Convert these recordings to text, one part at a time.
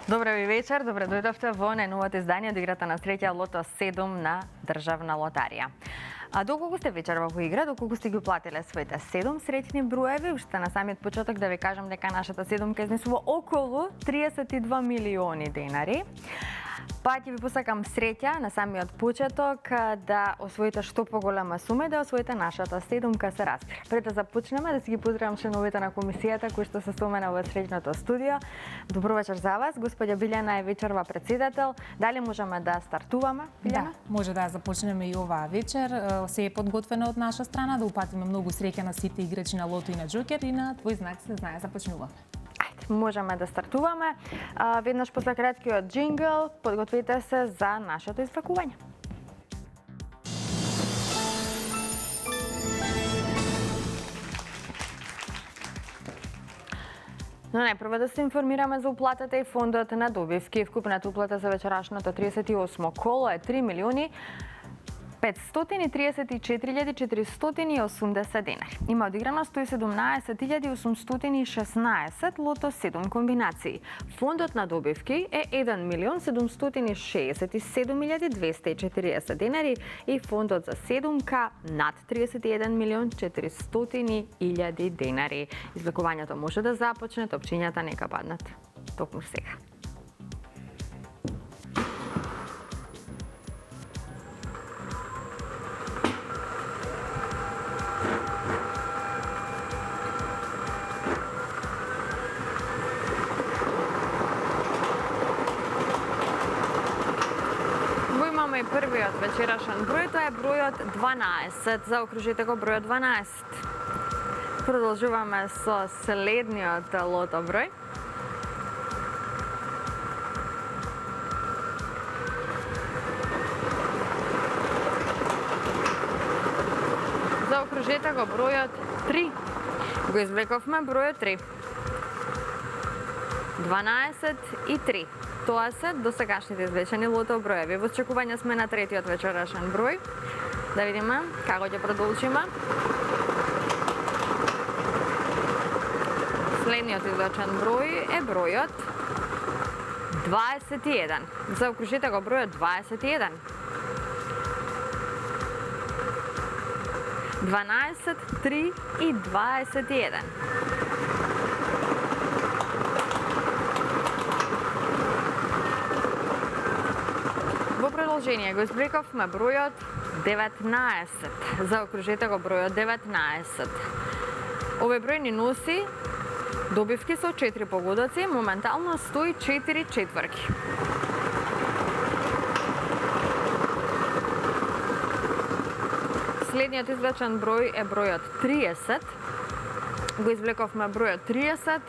Добро ви вечер, добро дојдовте во најновото издание од играта на среќа Лото 7 на Државна лотарија. А доколку сте вечерва во игра, доколку сте ги платиле своите 7 среќни броеви, уште на самиот почеток да ви кажам дека нашата седумка изнесува околу 32 милиони денари. Па ќе ви посакам среќа на самиот почеток да освоите што поголема сума и да освоите нашата седумка се разбира. Пред да започнеме, да си ги поздравам членовите на комисијата кои што се со мене во среќното студио. Добро вечер за вас, господја Билјана е вечерва председател. Дали можеме да стартуваме, Билјана? Да, може да започнеме и оваа вечер. Се е подготвено од наша страна да упатиме многу среќа на сите играчи на Лото и на Џокер и на твој знак се знае започнуваме. Можеме да стартуваме. Веднаш после краткиот джингл, подгответе се за нашето извакување. Но најпрво да се информираме за уплатата и фондот на добивки. Вкупната уплата за вечерашното 38 коло е 3 милиони 534.480 денари. Има одиграно 117.816 Лото 7 комбинации. Фондот на добивки е 1.767.240 денари и фондот за седумка над 31.400.000 денари. Извлекувањето може да започне, топчињата нека паднат токму сега. И првиот вечерашен број, тоа е бројот 12. Заокружите го бројот 12. Продолжуваме со следниот лото број. Заокружите го бројот 3. Го извлековме бројот 3. 12 и 3. Тоа се досегашните извлечени лото броеви. Во очекување сме на третиот вечерашен број. Да видиме како ќе продолжиме. Следниот извлечен број е бројот 21. Заокружите го бројот 21. 12, 3 и 21. Во продолжение го извлековме бројот 19. Заокружете го бројот 19. Овој број ни носи добивки со 4 погодоци, моментално 104 четврки. Следниот извлечен број е бројот 30. Го извлековме бројот 30.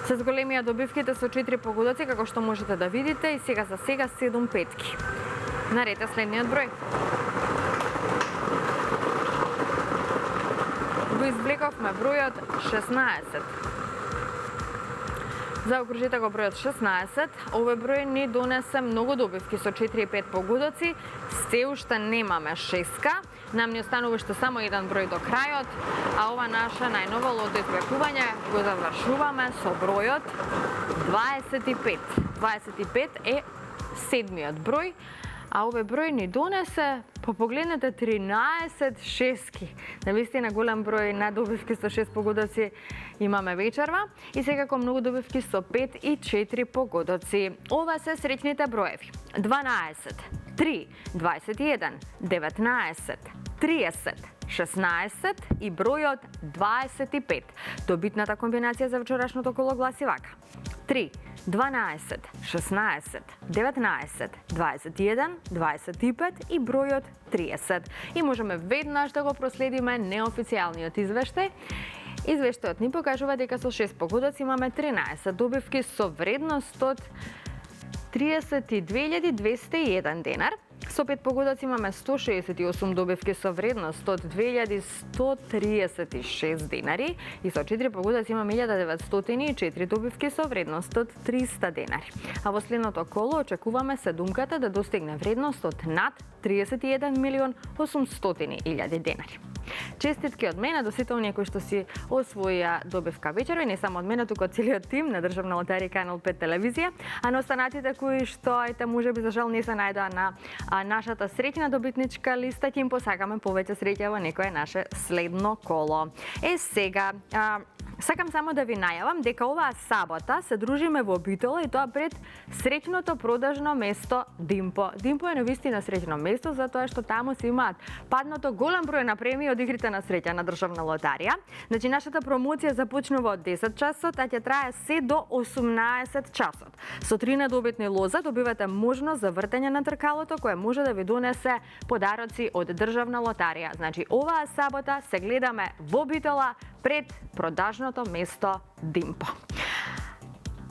Се зголемија добивките со 4 погодоци, како што можете да видите, и сега за сега 7 петки. Наред е следниот број. Го извлековме бројот 16. Заокружите го бројот 16. Овој број ни донесе многу добивки со 4 и 5 погодоци. Се уште немаме шеска. Нам ни останува уште само еден број до крајот, а ова наша најново лото извлекување го завршуваме со бројот 25. 25 е седмиот број, а овој број ни донесе, погледнете, 13 шески. Навистина голем број на добивки со 6 погодоци имаме вечерва и секако многу добивки со 5 и 4 погодоци. Ова се среќните броеви. 12, 3, 21, 19, 30, 16 и бројот 25. Добитната комбинација за вчерашното коло гласи вака. 3, 12, 16, 19, 21, 25 и бројот 30. И можеме веднаш да го проследиме неофицијалниот извештај. Извештајот ни покажува дека со 6 погодоци имаме 13 добивки со вредност од 32.201 денар. Со 5 погодоци имаме 168 добивки со вредност од 2.136 денари и со 4 погодоци имаме 1.904 добивки со вредност од 300 денари. А во следното коло очекуваме седумката да достигне вредност од над 31.800.000 денари. Честитки од мене до сите оние кои што си освоија добивка вечера, и не само од мене, туку од целиот тим на Државна лотарија и Канал 5 телевизија, а на останатите кои што можеби за жал не се најдоа на нашата среќна добитничка листа, ќе им посакаме повеќе среќа во некое наше следно коло. Сега, сакам само да ви најавам дека оваа сабота се дружиме во Битола, и тоа пред среќното продажно место Димпо. Димпо е навистина среќно место затоа што таму се имаат падното голем број на премии од игрите на среќа на Државна лотарија. Значи нашата промоција започнува од 10 часот, а ќе трае се до 18 часот. Со 3 недобитни лоза добивате можност за вртење на тркалото кое може да ви донесе подароци од Државна лотарија. Значи оваа сабота се гледаме во Битола пред продажното место Димпо.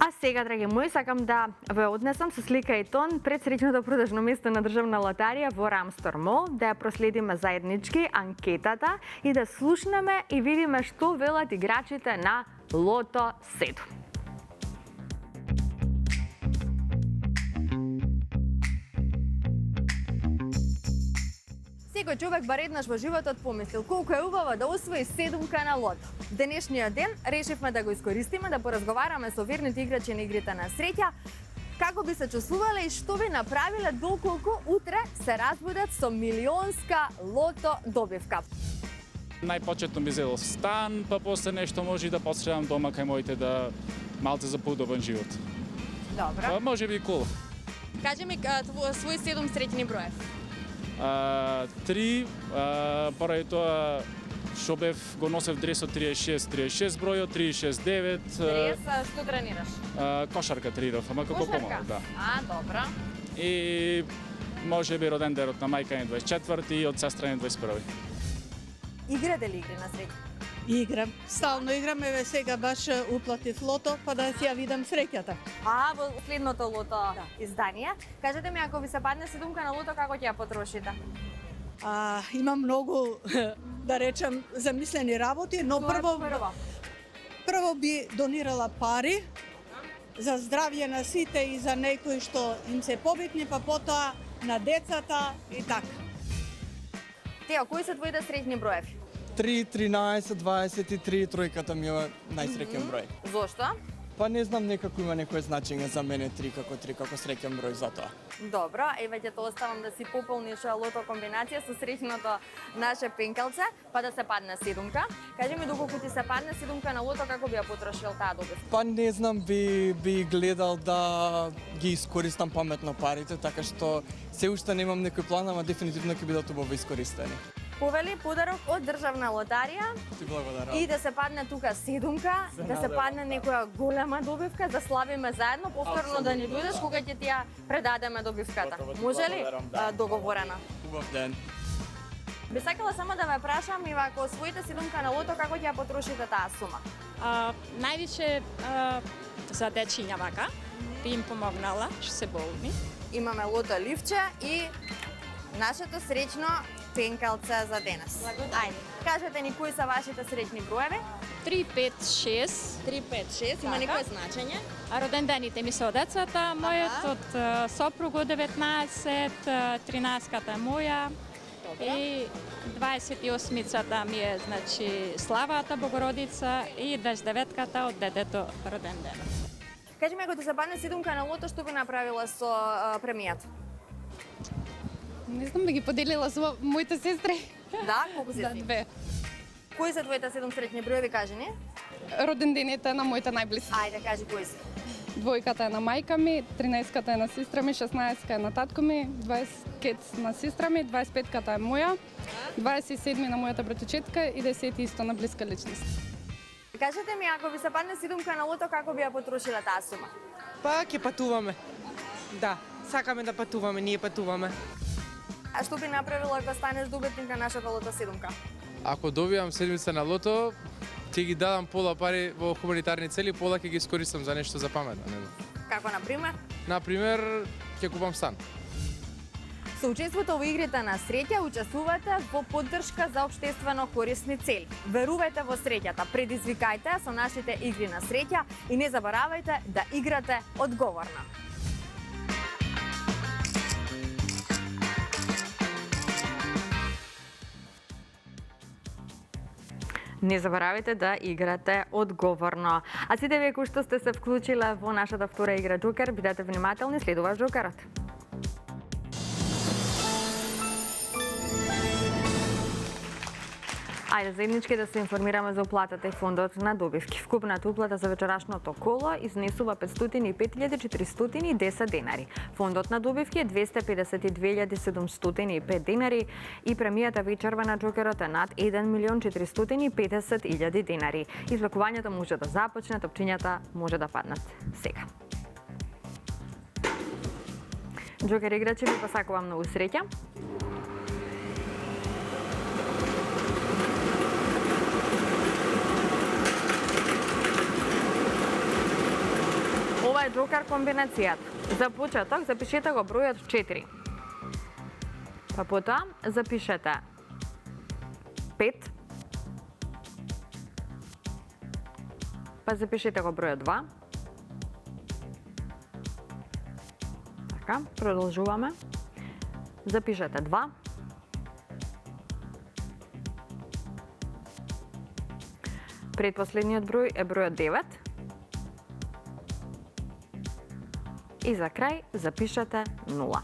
А сега, драги мои, сакам да ве однесам со слика и тон пред среќното продажно место на Државна лотарија во Рамстор Мол, да ја проследиме заеднички анкетата и да слушнеме и видиме што велат играчите на Лото 7. Секој човек бар еднаш во животот помислил колку е убаво да освои седумка на лото. Денешниот ден решивме да го искористиме да поразговараме со верните играчи на игрите на среќа, како би се чувствувале и што би направиле доколку утре се разбудат со милионска лото добивка. Најпочетно би зел стан, па после нешто може и да посредам дома кај моите да малце за поудобен живот. Добро. Па може би кул. Кажи ми свој 7 среќни броев. 3, поради тоа што бев го носев дресот 36 бројот, 36-9. Што тренираш? Кошарка тренирав, ама како помало, да. Добро. И може би роден денот на мајка е 24 и од сестра е 21. Играте ли игри на среќа? Играм. Стално играм, еве сега баш уплатив лото, па да си ја видам среќата. Во следното лото издание. Кажете ми, ако ви се падне седумка на лото, како ќе ја потрошите? Имам многу, да речем, замислени работи, но прво би донирала пари за здравје на сите и за некои што им се побитни, па потоа на децата и така. Тео, кои се твоите среќни броеви? 3, 13, 23, тројката ми е најсреќен број. Зошто? Па не знам, некако има некое значење за мене 3 како среќен број за тоа. Добро, еве ќе те оставам да си пополниш лото комбинација со среќното наше пенкалце, па да се падне седумка. Кажи ми, доколку ти се падне седумка на лото, како би ја потрошил таа добивка? Па не знам, би гледал да ги искористам паметно парите, така што се уште немам некој план, ама дефинитивно ќе бидат убаво искористени. Повели подарок од Државна лотарија. Ти благодарам. И да се падне тука седумка, да се падне некоја голема добивка, да славиме заедно, повторно да ни дојдеш кога ќе ти ја предадеме добивката. Може ли? Договорено. Убав ден. Би сакала само да ве прашам, и ако освоите седумка на лото, како ќе ја потрошите таа сума? Највише за дечиња вака, би им помогнала, што се болни. Имаме лото ливче и нашето среќно пенкалце за денес. Ајде, кажете ни кои се вашите среќни броеви? 3, 5, 6. 3, 5, 6, има некое значење? Роден дените ми се од децата, мојот од сопруго 19, 13-ката е моја. И 28-цата ми е, значи, Славата Богородица и 29-ката од детето роден ден. Кажи ми, ако ти се падне седумка на лото, што би направила со премијата? Не знам, да ги поделила со моите сестри. Да, колку се? Да, 2. Кои се твоите 7 среќни броеви, кажи ни? Роден денете на моите најблиски. Ајде, кажи кои се. 2-ката е на мајка ми, 13-ката е на сестра ми, 16-ка е на татко ми, 20 на сестра ми, 25-ката е моја, 27 на мојата братучетка и 10 исто на блиска личност. Кажете ми, ако ви се падне седумка на лото, како би ја потрошила таа сума? Па ќе патуваме. Да, сакаме да патуваме, ние патуваме. А што би направила ако станеш добитник на нашата лото седумка? Ако добијам седмица на лото, ќе ги дадам пола пари во хуманитарни цели, пола ќе ги искористам за нешто за паметно. Како, например? Например, ќе купам стан. Со учеството во игрите на среќа учествувате во поддршка за општествено корисни цели. Верувајте во среќата, предизвикајте со нашите игри на среќа и не заборавајте да играте одговорно. Не заборавајте да играте одговорно. А сите вие кои што сте се вклучиле во нашата втора игра Джокер, бидете внимателни, следува Джокерот. Ајде заеднички да се информираме за уплатата и фондот на добивки. Вкупната уплата за вечерашното коло изнесува 505.410 денари. Фондот на добивки е 252.705 денари и премијата вечерва на Джокерот е над 1.450.000 денари. Извлекувањето може да започне, топчињата може да паднат сега. Джокер играчи, ви посакувам многу среќа. Ова е Джокер комбинацијата. За почеток запишете го бројот 4. Па потоа запишете 5. Па запишете го бројот 2. Така, продолжуваме. Запишете 2. Предпоследниот број е бројот 9. И за крај запишете 0.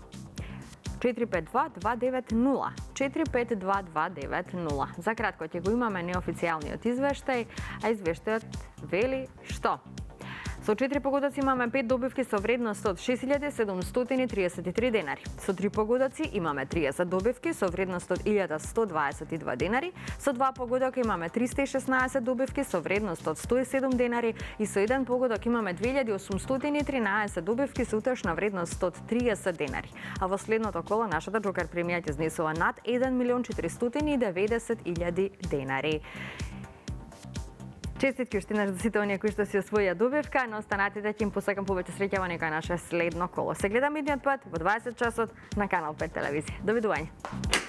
452-290. 452-290. За кратко ќе го имаме неофицијалниот извештај, а извештајот вели што? Со 4 погодоци имаме 5 добивки со вредност од 6.733 денари. Со 3 погодоци имаме 30 добивки со вредност од 1.122 денари. Со 2 погодока имаме 316 добивки со вредност од 107 денари и со 1 погодок имаме 2.813 добивки со утрешна вредност од 30 денари. А во следното коло нашата Джокер премија ќе изнесува над 1.490.000 денари. Честитки уште еднаш за сите оние кои што си освоија добивка, но останатите ќе им посакам повеќе среќа во некој наше следно коло. Се гледаме идниот пат во 20 часот на Канал 5 телевизија. Довидување.